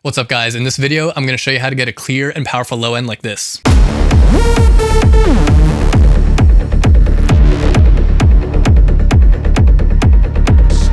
What's up guys, in this video I'm going to show you how to get a clear and powerful low end like this.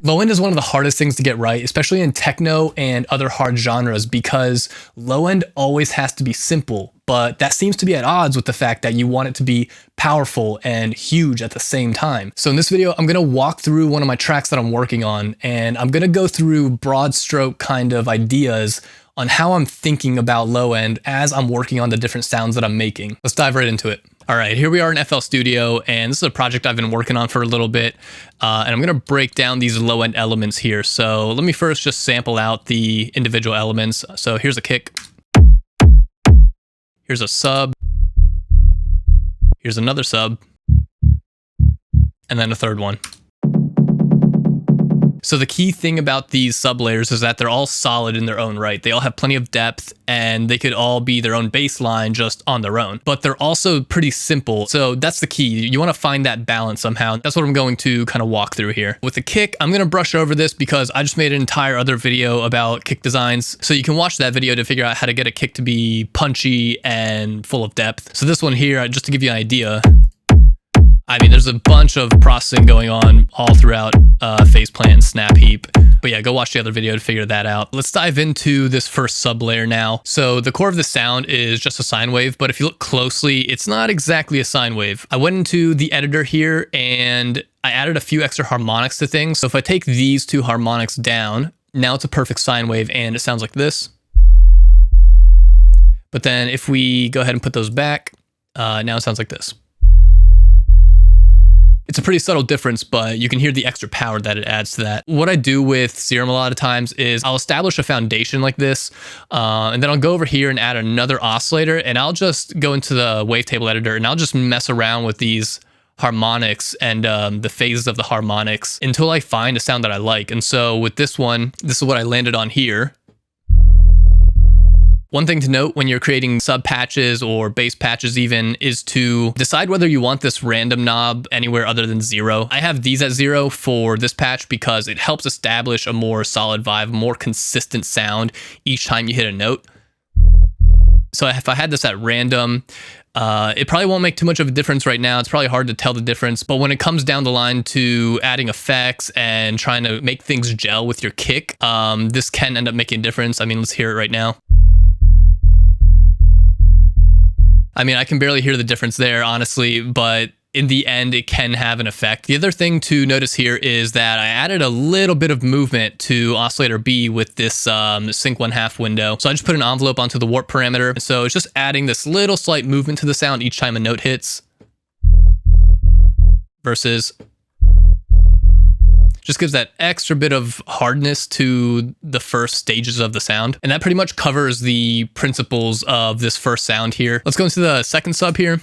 Low end is one of the hardest things to get right, especially in techno and other hard genres, because low end always has to be simple, but that seems to be at odds with the fact that you want it to be powerful and huge at the same time. So in this video, I'm going to walk through one of my tracks that I'm working on, and I'm going to go through broad stroke kind of ideas on how I'm thinking about low end as I'm working on the different sounds that I'm making. Let's dive right into it. All right, here we are in FL Studio, and this is a project I've been working on for a little bit, and I'm gonna break down these low end elements here. So let me first just sample out the individual elements. So here's a kick, here's a sub, here's another sub, and then a third one. So the key thing about these sub layers is that they're all solid in their own right. They all have plenty of depth and they could all be their own bass line just on their own, but they're also pretty simple. So that's the key. You want to find that balance somehow. That's what I'm going to kind of walk through here. With the kick, I'm going to brush over this because I just made an entire other video about kick designs. So you can watch that video to figure out how to get a kick to be punchy and full of depth. So this one here, just to give you an idea, I mean, there's a bunch of processing going on all throughout Phase Plant and Snap Heap. But yeah, go watch the other video to figure that out. Let's dive into this first sub layer now. So the core of the sound is just a sine wave, but if you look closely, it's not exactly a sine wave. I went into the editor here and I added a few extra harmonics to things. So if I take these two harmonics down, now it's a perfect sine wave and it sounds like this. But then if we go ahead and put those back, now it sounds like this. It's a pretty subtle difference, but you can hear the extra power that it adds to that. What I do with Serum a lot of times is I'll establish a foundation like this, and then I'll go over here and add another oscillator, and I'll just go into the wavetable editor and I'll just mess around with these harmonics and the phases of the harmonics until I find a sound that I like. And so with this one, this is what I landed on here. One thing to note when you're creating sub patches or bass patches even is to decide whether you want this random knob anywhere other than 0. I have these at 0 for this patch because it helps establish a more solid vibe, more consistent sound each time you hit a note. So if I had this at random, it probably won't make too much of a difference right now. It's probably hard to tell the difference, but when it comes down the line to adding effects and trying to make things gel with your kick, this can end up making a difference. I mean, let's hear it right now. I mean, I can barely hear the difference there, honestly, but in the end, it can have an effect. The other thing to notice here is that I added a little bit of movement to oscillator B with this sync 1/2 window. So I just put an envelope onto the warp parameter. So it's just adding this little slight movement to the sound each time a note hits versus just gives that extra bit of hardness to the first stages of the sound. And that pretty much covers the principles of this first sound here. Let's go into the second sub here.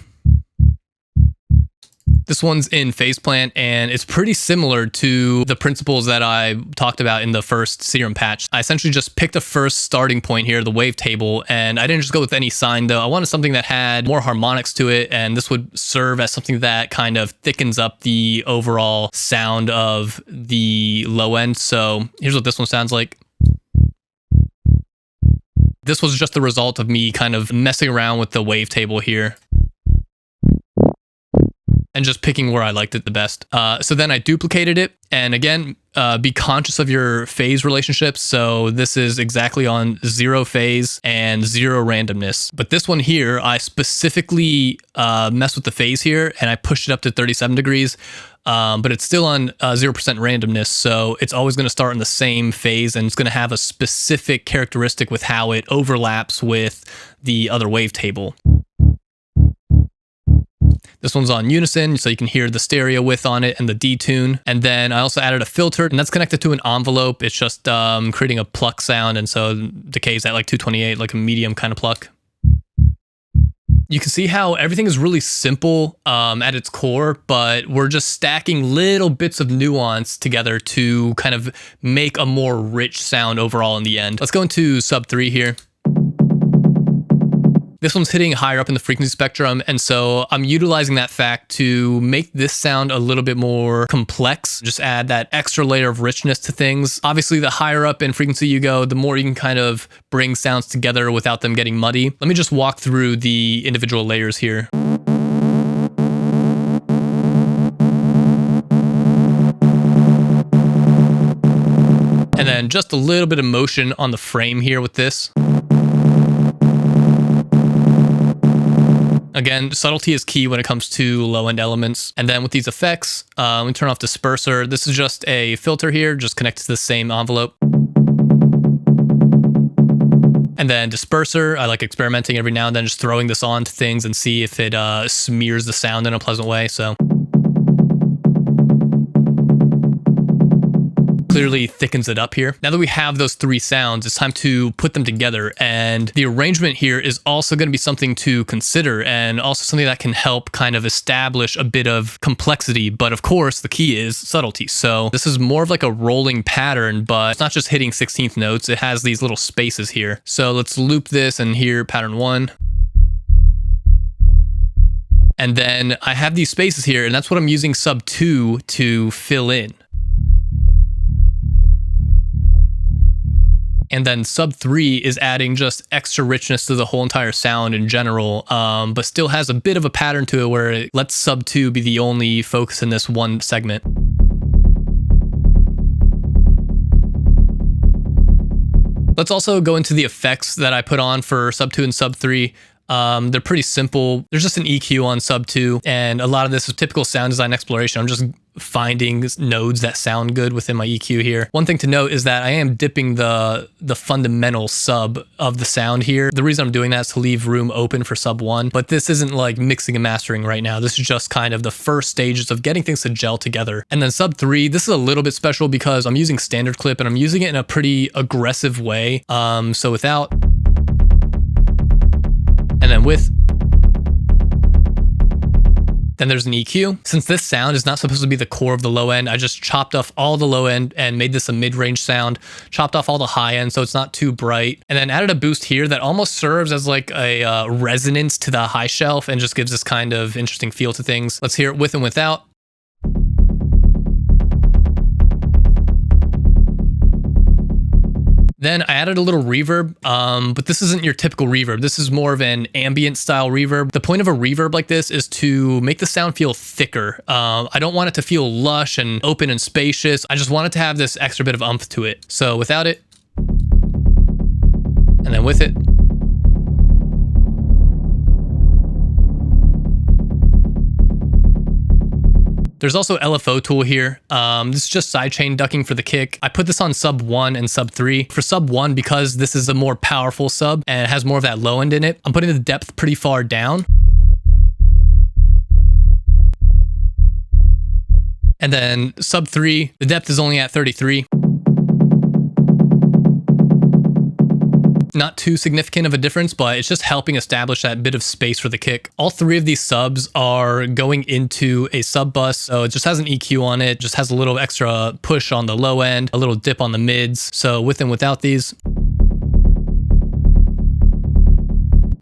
This one's in Phase Plant, and it's pretty similar to the principles that I talked about in the first Serum patch. I essentially just picked the first starting point here, the wavetable, and I didn't just go with any sine though. I wanted something that had more harmonics to it, and this would serve as something that kind of thickens up the overall sound of the low end. So here's what this one sounds like. This was just the result of me kind of messing around with the wavetable here and just picking where I liked it the best. So then I duplicated it. And again, be conscious of your phase relationships. So this is exactly on 0 phase and 0 randomness. But this one here, I specifically messed with the phase here and I pushed it up to 37 degrees. But it's still on 0% randomness. So it's always going to start in the same phase and it's going to have a specific characteristic with how it overlaps with the other wavetable. This one's on unison, so you can hear the stereo width on it and the detune. And then I also added a filter, and that's connected to an envelope. It's just creating a pluck sound, and so decays at like 228, like a medium kind of pluck. You can see how everything is really simple at its core, but we're just stacking little bits of nuance together to kind of make a more rich sound overall in the end. Let's go into sub 3 here. This one's hitting higher up in the frequency spectrum, and so I'm utilizing that fact to make this sound a little bit more complex, just add that extra layer of richness to things. Obviously, the higher up in frequency you go, the more you can kind of bring sounds together without them getting muddy. Let me just walk through the individual layers here. And then just a little bit of motion on the frame here with this. Again, subtlety is key when it comes to low-end elements. And then with these effects, let me turn off disperser. This is just a filter here, just connected to the same envelope. And then disperser, I like experimenting every now and then, just throwing this on to things and see if it smears the sound in a pleasant way. So clearly thickens it up here. Now that we have those three sounds, it's time to put them together. And the arrangement here is also going to be something to consider, and also something that can help kind of establish a bit of complexity. But of course, the key is subtlety. So this is more of like a rolling pattern, but it's not just hitting 16th notes. It has these little spaces here. So let's loop this and hear pattern 1. And then I have these spaces here, and that's what I'm using sub 2 to fill in. And then sub 3 is adding just extra richness to the whole entire sound in general, but still has a bit of a pattern to it where it lets sub 2 be the only focus in this one segment. Let's also go into the effects that I put on for sub 2 and sub 3. They're pretty simple. There's just an EQ on sub 2, and a lot of this is typical sound design exploration. I'm just finding nodes that sound good within my EQ here. One thing to note is that I am dipping the fundamental sub of the sound here. The reason I'm doing that is to leave room open for sub 1, but this isn't like mixing and mastering right now. This is just kind of the first stages of getting things to gel together. And then sub 3, this is a little bit special because I'm using standard clip and I'm using it in a pretty aggressive way. So without, and then with, then there's an EQ. Since this sound is not supposed to be the core of the low end, I just chopped off all the low end and made this a mid-range sound, chopped off all the high end so it's not too bright, and then added a boost here that almost serves as like a resonance to the high shelf and just gives this kind of interesting feel to things. Let's hear it with and without. Then I added a little reverb, but this isn't your typical reverb. This is more of an ambient style reverb. The point of a reverb like this is to make the sound feel thicker. I don't want it to feel lush and open and spacious. I just want it to have this extra bit of oomph to it. So without it, and then with it. There's also LFO tool here. This is just sidechain ducking for the kick. I put this on sub 1 and sub 3. For sub 1, because this is a more powerful sub and it has more of that low end in it, I'm putting the depth pretty far down. And then sub 3, the depth is only at 33. Not too significant of a difference, but it's just helping establish that bit of space for the kick. All three of these subs are going into a sub bus, so it just has an EQ on it, just has a little extra push on the low end, a little dip on the mids. So with and without these,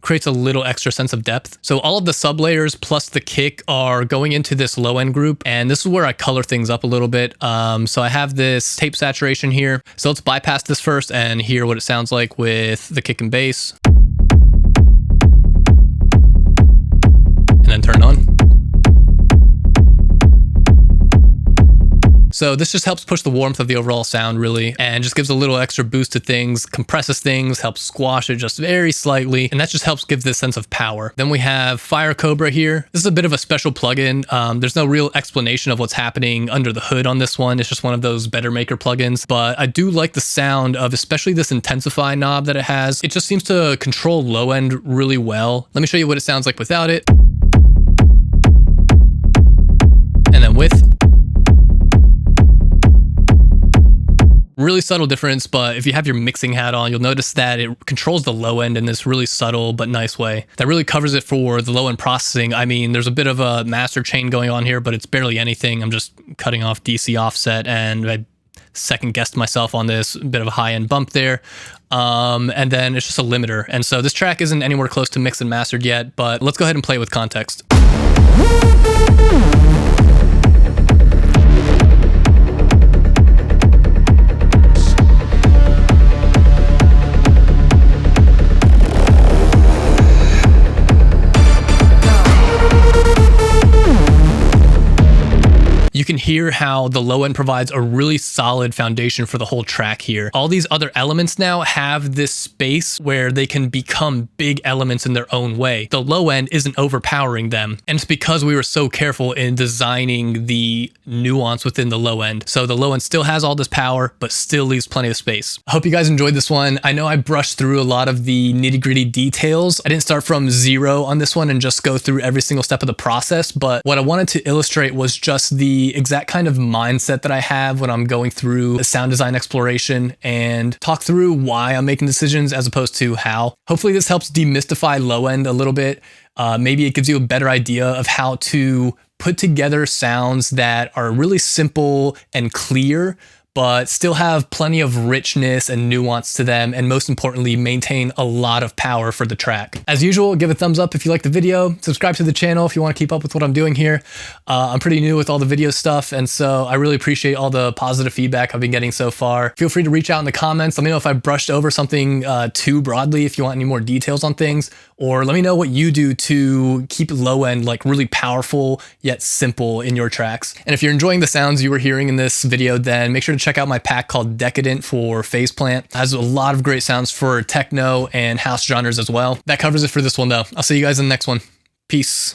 creates a little extra sense of depth. So all of the sub layers plus the kick are going into this low end group, and this is where I color things up a little bit. So I have this tape saturation here. So let's bypass this first and hear what it sounds like with the kick and bass. And then turn on. So this just helps push the warmth of the overall sound really, and just gives a little extra boost to things, compresses things, helps squash it just very slightly, and that just helps give this sense of power. Then we have Fire Cobra here. This is a bit of a special plugin. There's no real explanation of what's happening under the hood on this one. It's just one of those Better Maker plugins, but I do like the sound of especially this intensify knob that it has. It just seems to control low end really well. Let me show you what it sounds like without it. And then with. Really subtle difference, but if you have your mixing hat on, you'll notice that it controls the low end in this really subtle but nice way. That really covers it for the low end processing. I mean, there's a bit of a master chain going on here, but it's barely anything. I'm just cutting off DC offset and I second guessed myself on this, a bit of a high end bump there. And then it's just a limiter. And so this track isn't anywhere close to mixed and mastered yet, but let's go ahead and play it with context. You can hear how the low end provides a really solid foundation for the whole track here. All these other elements now have this space where they can become big elements in their own way. The low end isn't overpowering them. And it's because we were so careful in designing the nuance within the low end. So the low end still has all this power, but still leaves plenty of space. I hope you guys enjoyed this one. I know I brushed through a lot of the nitty-gritty details. I didn't start from zero on this one and just go through every single step of the process, but what I wanted to illustrate was just the exact kind of mindset that I have when I'm going through a sound design exploration and talk through why I'm making decisions as opposed to how. Hopefully this helps demystify low end a little bit. Maybe it gives you a better idea of how to put together sounds that are really simple and clear, but still have plenty of richness and nuance to them, and most importantly, maintain a lot of power for the track. As usual, give a thumbs up if you like the video, subscribe to the channel if you want to keep up with what I'm doing here. I'm pretty new with all the video stuff, and so I really appreciate all the positive feedback I've been getting so far. Feel free to reach out in the comments. Let me know if I brushed over something too broadly, if you want any more details on things, or let me know what you do to keep low end like really powerful yet simple in your tracks. And if you're enjoying the sounds you were hearing in this video, then make sure to check out my pack called Decadent for Phase Plant. It has a lot of great sounds for techno and house genres as well. That covers it for this one though. I'll see you guys in the next one. Peace.